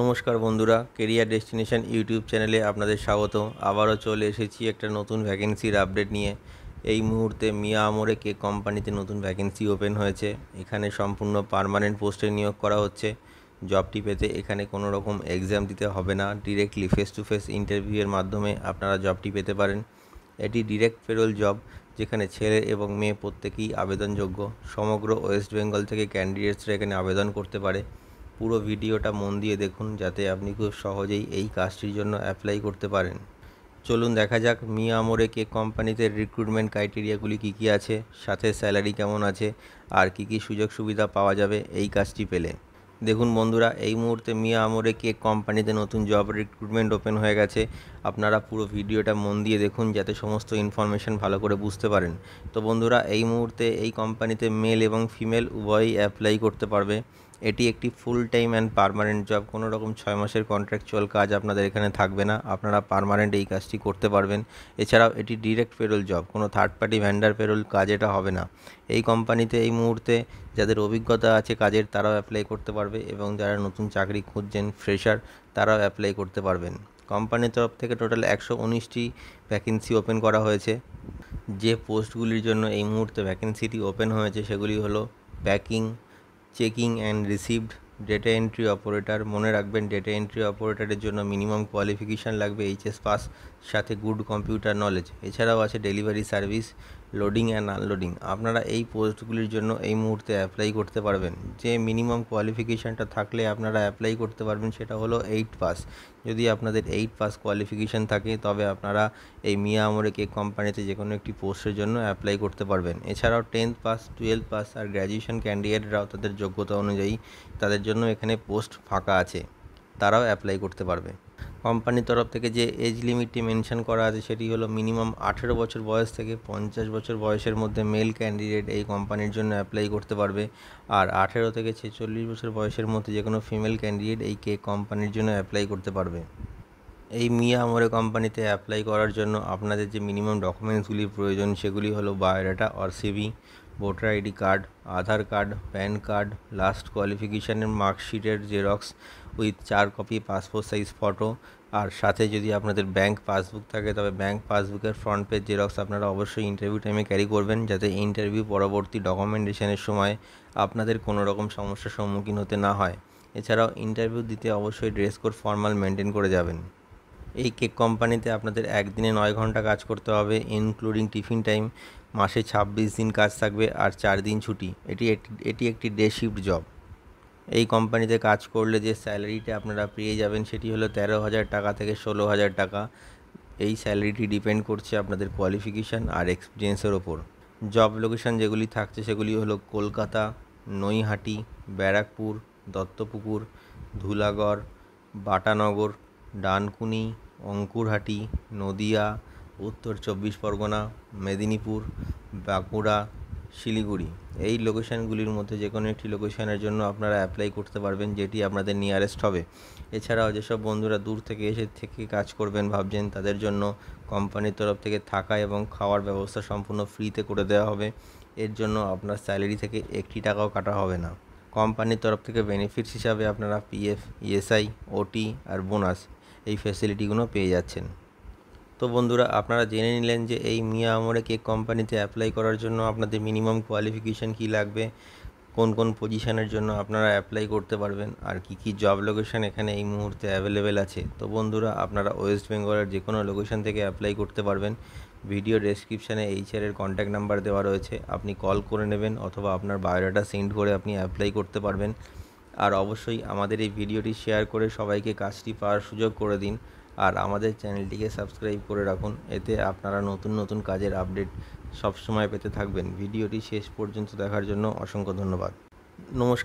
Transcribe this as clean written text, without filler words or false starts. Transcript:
নমস্কার বন্ধুরা, career destination YouTube চ্যানেলে আপনাদের স্বাগত। আবারও চলে এসেছি একটা নতুন ভ্যাকেন্সির আপডেট নিয়ে। এই মুহূর্তে মিয়া আমরে কেক কোম্পানিতে নতুন ভ্যাকেন্সি ওপেন হয়েছে। এখানে সম্পূর্ণ পার্মানেন্ট পোস্টে নিয়োগ করা হচ্ছে। জবটি পেতে এখানে কোনো রকম এক্সাম দিতে হবে না, ডিরেক্টলি ফেস টু ফেস ইন্টারভিউয়ের মাধ্যমে আপনারা জবটি পেতে পারেন। এটি ডিরেক্ট পেরোল জব, যেখানে ছেলে এবং মেয়ে প্রত্যেকেই আবেদনযোগ্য। সমগ্র ওয়েস্ট বেঙ্গল থেকে ক্যান্ডিডেটসরা এখানে আবেদন করতে পারে। পুরো ভিডিওটা মন দিয়ে দেখুন, যাতে আপনি খুব সহজেই এই কাজটির জন্য অ্যাপ্লাই করতে পারেন। চলুন দেখা যাক মিয়া আমরে কেক কোম্পানিতে রিক্রুটমেন্ট ক্রাইটেরিয়াগুলি কী কী আছে, সাথে স্যালারি কেমন আছে, আর কী কী সুযোগ সুবিধা পাওয়া যাবে এই কাজটি পেলে। দেখুন বন্ধুরা, এই মুহূর্তে মিয়া আমরে কেক কোম্পানিতে নতুন জব রিক্রুটমেন্ট ওপেন হয়ে গেছে। আপনারা পুরো ভিডিওটা মন দিয়ে দেখুন, যাতে সমস্ত ইনফরমেশন ভালো করে বুঝতে পারেন। তো বন্ধুরা, এই মুহূর্তে এই কোম্পানিতে মেল এবং ফিমেল উভয়ই অ্যাপ্লাই করতে পারবে। এটি একটি full time and permanent job. কোনো রকম 6 মাসের কন্ট্রাকচুয়াল কাজ আপনাদের এখানে থাকবে না, আপনারা পার্মানেন্ট এই কাজটি করতে পারবেন। এছাড়াও এটি ডিরেক্ট পেরোল জব, কোনো থার্ড পার্টি ভ্যান্ডার পেরোল কাজ এটা হবে না। এই কোম্পানিতে এই মুহূর্তে যাদের অভিজ্ঞতা আছে কাজের, তারাও অ্যাপ্লাই করতে পারবে, এবং যারা নতুন চাকরি খুঁজছেন ফ্রেশার, তারাও অ্যাপ্লাই করতে পারবেন। কোম্পানির তরফ থেকে টোটাল 119টি ভ্যাকেন্সি ওপেন করা হয়েছে। যে পোস্টগুলির জন্য এই মুহূর্তে ভ্যাকেন্সিটি ওপেন হয়েছে সেগুলি হলো packing, checking and received, data entry operator. মনে রাখবেন, ডেটা এন্ট্রি অপারেটরের জন্য মিনিমাম কোয়ালিফিকেশান লাগবে এইচএস পাস, সাথে গুড কম্পিউটার নলেজ। এছাড়াও আছে delivery service, loading and unloading. আপনারা এই পোস্টগুলির জন্য এই মুহূর্তে অ্যাপ্লাই করতে পারবেন। যে মিনিমাম কোয়ালিফিকেশানটা থাকলে আপনারা অ্যাপ্লাই করতে পারবেন সেটা হলো 8 পাস। যদি আপনাদের 8 পাস কোয়ালিফিকেশান থাকে, তবে আপনারা এই মিয়া আমরে কেক কোম্পানিতে যে কোনো একটি পোস্টের জন্য অ্যাপ্লাই করতে পারবেন। এছাড়াও 10th পাস, 12th পাস আর গ্র্যাজুয়েশন ক্যান্ডিডেটরাও তাদের যোগ্যতা অনুযায়ী তাদের জন্য এখানে পোস্ট ফাঁকা আছে, তারাও অ্যাপ্লাই করতে পারবে। কোম্পানির তরফ থেকে যে এজ লিমিটটি মেনশন করা আছে সেটি হলো মিনিমাম 18 বছর বয়স থেকে 50 বছর বয়সের মধ্যে মেল ক্যান্ডিডেট এই কোম্পানির জন্য অ্যাপ্লাই করতে পারবে, আর 18 থেকে 46 বছর বয়সের মধ্যে যে কোনো ফিমেল ক্যান্ডিডেট এই কেক কোম্পানির জন্য অ্যাপ্লাই করতে পারবে। এই মিয়া আমরে কোম্পানিতে অ্যাপ্লাই করার জন্য আপনাদের যে মিনিমাম ডকুমেন্টসগুলির প্রয়োজন সেগুলি হলো biodata or CV, voter ID card, Aadhaar card, PAN card, last কোয়ালিফিকেশানের মার্কশিটের xerox with 4 copy passport size photo, আর সাথে যদি আপনাদের ব্যাংক পাসবুক থাকে তবে ব্যাংক পাসবুকের ফ্রন্ট পেজ জেরক্স আপনারা অবশ্যই ইন্টারভিউ টাইমে ক্যারি করবেন, যাতে ইন্টারভিউ পরবর্তী ডকুমেন্টেশনের সময় আপনাদের কোনো রকম সমস্যার সম্মুখীন হতে না হয়। এছাড়াও ইন্টারভিউ দিতে অবশ্যই ড্রেস কোড ফর্মাল মেনটেন করে যাবেন। এই কেক কোম্পানিতে আপনাদের একদিনে 9 ঘন্টা কাজ করতে হবে, ইনক্লুডিং টিফিন টাইম। মাসে 26 দিন কাজ থাকবে আর 4 দিন ছুটি। এটি একটি ডে শিফট জব। এই কোম্পানিতে কাজ করলে যে স্যালারিটা আপনারা পেয়ে যাবেন সেটি হলো 13,000 টাকা থেকে 16,000 টাকা। এই স্যালারিটি ডিপেন্ড করছে আপনাদের কোয়ালিফিকেশান আর এক্সপিরিয়েন্সের ওপর। জব লোকেশান যেগুলি থাকছে সেগুলি হলো কলকাতা, নৈহাটি, ব্যারাকপুর, দত্তপুকুর, ধুলাগড়, বাটানগর, ডানকুনি, অঙ্কুরহাটি, নদিয়া, উত্তর 24 পরগনা, মেদিনীপুর, বাঁকুড়া, শিলিগুড়ি। এই লোকেশানগুলির মধ্যে যে কোনো একটি লোকেশানের জন্য আপনারা অ্যাপ্লাই করতে পারবেন, যেটি আপনাদের নিয়ারেস্ট হবে। এছাড়াও যেসব বন্ধুরা দূর থেকে কাজ করবেন ভাবছেন, তাদের জন্য কোম্পানির তরফ থেকে থাকা এবং খাওয়ার ব্যবস্থা সম্পূর্ণ ফ্রিতে করে দেওয়া হবে। এর জন্য আপনার স্যালারি থেকে 1 টাকাও কাটা হবে না। কোম্পানির তরফ থেকে বেনিফিটস হিসাবে আপনারা পিএফ, ইএসআই, ওটি আর বোনাস এই ফ্যাসিলিটিগুলো পেয়ে যাচ্ছেন। তো বন্ধুরা, আপনারা জেনে নিলেন যে এই মিয়া আমরে কেক কোম্পানিতে অ্যাপ্লাই করার জন্য আপনাদের মিনিমাম কোয়ালিফিকেশান কী লাগবে, কোন কোন পজিশানের জন্য আপনারা অ্যাপ্লাই করতে পারবেন, আর কী কী জব লোকেশান এখানে এই মুহূর্তে অ্যাভেলেবেল আছে। তো বন্ধুরা, আপনারা ওয়েস্ট বেঙ্গলের যে কোনো লোকেশান থেকে অ্যাপ্লাই করতে পারবেন। ভিডিও ডেসক্রিপশানে এইচআরের কন্ট্যাক্ট নাম্বার দেওয়া রয়েছে, আপনি কল করে নেবেন অথবা আপনার বায়োডাটা সেন্ড করে আপনি অ্যাপ্লাই করতে পারবেন। আর অবশ্যই আমাদের এই ভিডিওটি শেয়ার করে সবাইকে কাজটি পাওয়ার সুযোগ করে দিন, আর আমাদের চ্যানেলটিকে সাবস্ক্রাইব করে রাখুন। এতে আপনারা নতুন নতুন কাজের আপডেট সবসময় পেতে থাকবেন। ভিডিওটি শেষ পর্যন্ত দেখার জন্য অসংখ্য ধন্যবাদ। নমস্কার।